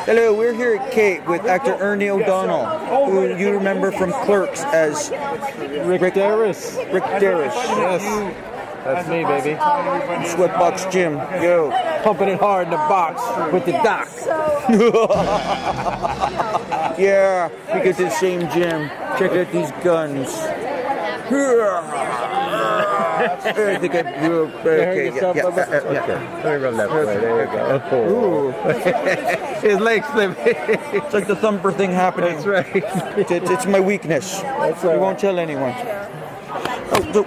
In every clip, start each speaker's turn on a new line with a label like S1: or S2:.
S1: Hello, we're here at Cape with actor Ernest O'Donnell, who you remember from Clerks as
S2: Rick Darris.
S1: Rick Darris.
S2: Yes, that's me, baby.
S1: Sweatbox Jim, yo.
S2: Pumping it hard in the box with the doc.
S1: Yeah, we get the same Jim. Check out these guns. I think I grew up. Okay, yeah.
S2: Let me rub that way. There you go. His legs slip.
S1: It's like the thumper thing happening.
S2: That's right.
S1: It's my weakness.
S2: That's
S1: We
S2: right.
S1: won't tell anyone.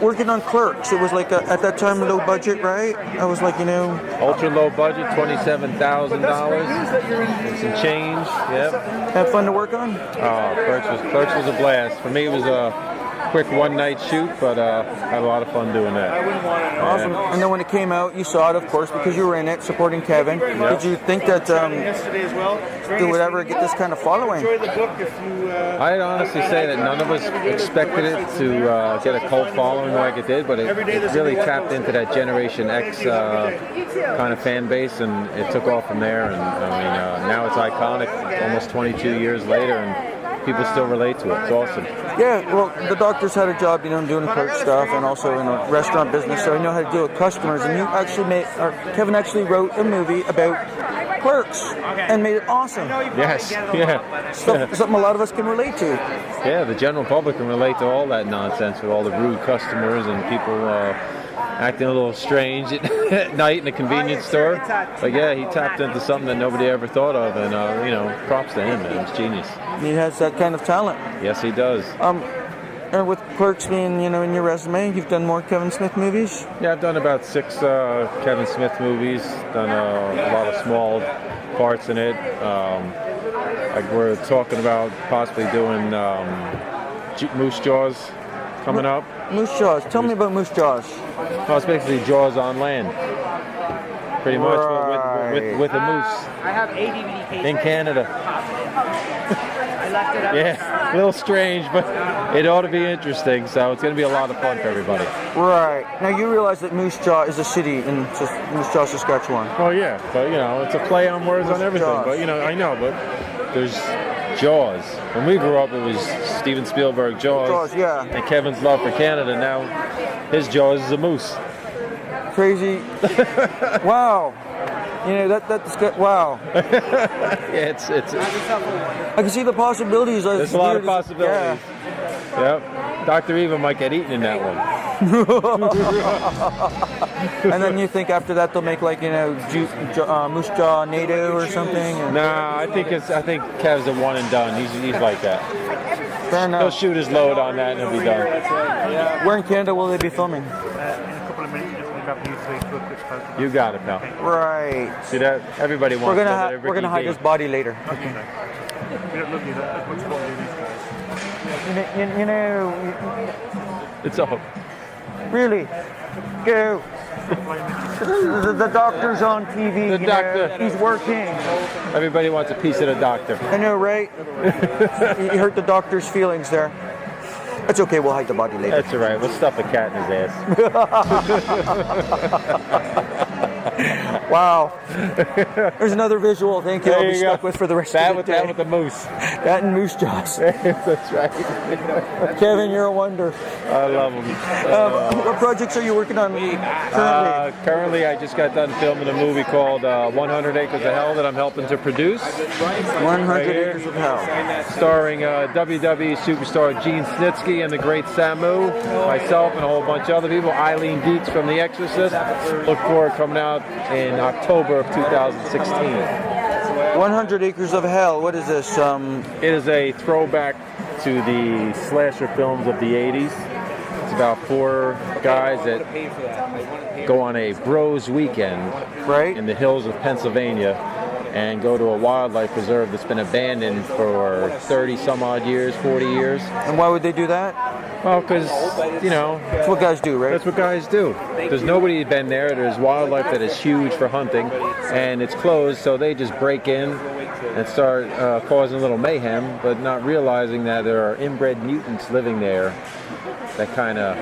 S1: Working on Clerks, it was like at that time low budget, right? I was like,
S2: Ultra low budget, $27,000 and some change. Yep.
S1: have fun to work on.
S2: Oh, Clerks was a blast. For me, it was a quick one-night shoot, but had a lot of fun doing that.
S1: Awesome. And then when it came out, you saw it, of course, because you were in it, supporting Kevin. Did you think that it would ever get this kind of following?
S2: I'd honestly say that none of us expected it to get a cult following like it did, but it really tapped into that Generation X kind of fan base, and it took off from there. And I mean, now it's iconic, almost 22 years later, and people still relate to it. It's awesome.
S1: Yeah, well, the doctors had a job, doing clerk stuff, and also in a restaurant business, so I know how to deal with customers. And Kevin actually wrote a movie about Clerks and made it awesome.
S2: Yes, yeah.
S1: Something a lot of us can relate to.
S2: Yeah, the general public can relate to all that nonsense with all the rude customers and people acting a little strange at night in a convenience store. But yeah, he tapped into something that nobody ever thought of, and props to him, man. It's genius.
S1: He has that kind of talent.
S2: Yes, he does.
S1: And with Clerks being, in your resume, you've done more Kevin Smith movies?
S2: Yeah, I've done about 6 Kevin Smith movies, done a lot of small parts in it. We're talking about possibly doing Moosejaws coming up.
S1: Moosejaws. Tell me about Moosejaws.
S2: Well, it's basically Jaws on land. Pretty much with a moose.
S3: I have ADVD cases.
S2: In Canada.
S3: I left it up.
S2: Yeah, a little strange, but it ought to be interesting, so it's going to be a lot of fun for everybody.
S1: Right. Now you realize that Moosejaw is a city in Moosejaw, Saskatchewan.
S2: Oh yeah, but it's a play on words on everything. But I know, but there's Jaws. When we grew up, it was Steven Spielberg Jaws,
S1: yeah.
S2: And Kevin's love for Canada. Now his Jaws is a moose.
S1: Crazy. Wow. That's good. Wow.
S2: Yeah, it's.
S1: I can see the possibilities.
S2: There's a lot of possibilities.
S1: Yeah.
S2: Yep. Dr. Eva might get eaten in that one.
S1: And then you think after that they'll make Moosejaw NATO or something?
S2: Nah, I think Kev's a one and done. He's like that.
S1: Fair enough.
S2: He'll shoot his load on that and he'll be done.
S1: Where in Canada will they be filming?
S3: In a couple of minutes, just look up Newsweek, do a quick photo.
S2: You got it, pal.
S1: Right.
S2: See that? Everybody wants
S1: We're gonna hide his body later.
S3: Okay. We don't look at that much fun do these guys.
S2: It's all.
S1: Really? Go. The doctor's on TV.
S2: The doctor.
S1: He's working.
S2: Everybody wants a piece of the doctor.
S1: I know, right? You hurt the doctor's feelings there. It's okay, we'll hide the body later.
S2: That's all right. We'll stuff a cat in his ass.
S1: Wow. There's another visual, thank you, I'll be stuck with for the rest of the day.
S2: That with the moose.
S1: That and Moosejaws.
S2: That's right.
S1: Kevin, you're a wonder.
S2: I love him.
S1: What projects are you working on currently?
S2: Currently, I just got done filming a movie called 100 Acres of Hell that I'm helping to produce.
S1: 100 Acres of Hell.
S2: Starring WWE superstar Gene Snitsky and the great Samu, myself, and a whole bunch of other people. Eileen Deeks from The Exorcist. Look forward to coming out in October of 2016.
S1: 100 Acres of Hell, what is this?
S2: It is a throwback to the slasher films of the 80s. It's about 4 guys that go on a bros weekend in the hills of Pennsylvania and go to a wildlife preserve that's been abandoned for 30 some odd years, 40 years.
S1: And why would they do that?
S2: Well, because,
S1: that's what guys do, right?
S2: That's what guys do. There's nobody been there. There's wildlife that is huge for hunting, and it's closed, so they just break in and start causing a little mayhem, but not realizing that there are inbred mutants living there that kind of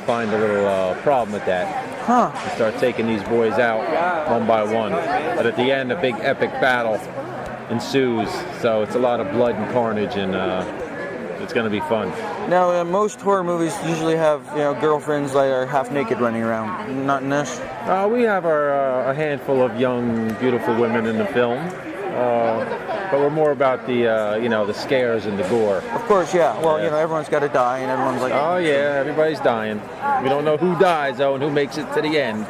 S2: find a little problem with that. And start taking these boys out one by one. But at the end, a big epic battle ensues. So it's a lot of blood and carnage, and it's going to be fun.
S1: Now, most horror movies usually have girlfriends that are half naked running around. Not in this.
S2: We have a handful of young, beautiful women in the film, but we're more about the scares and the gore.
S1: Of course, yeah. Well, everyone's got to die, and everyone's like,
S2: oh yeah, everybody's dying. We don't know who dies though and who makes it to the end.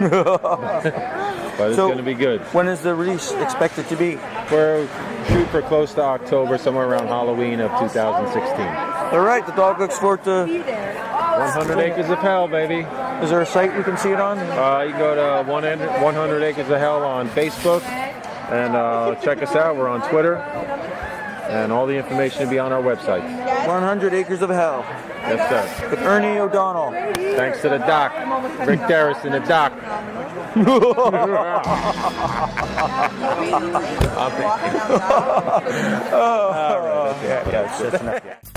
S2: But it's going to be good.
S1: When is the release expected to be?
S2: We're shooting for close to October, somewhere around Halloween of 2016.
S1: All right, the dog looks forward to
S2: 100 Acres of Hell, baby.
S1: Is there a site we can see it on?
S2: You can go to 100 Acres of Hell on Facebook, and check us out. We're on Twitter, and all the information will be on our website.
S1: 100 Acres of Hell.
S2: Yes, sir.
S1: With Ernie O'Donnell.
S2: Thanks to the doc, Rick Darris and the doc.
S1: Oh, yeah, that's enough.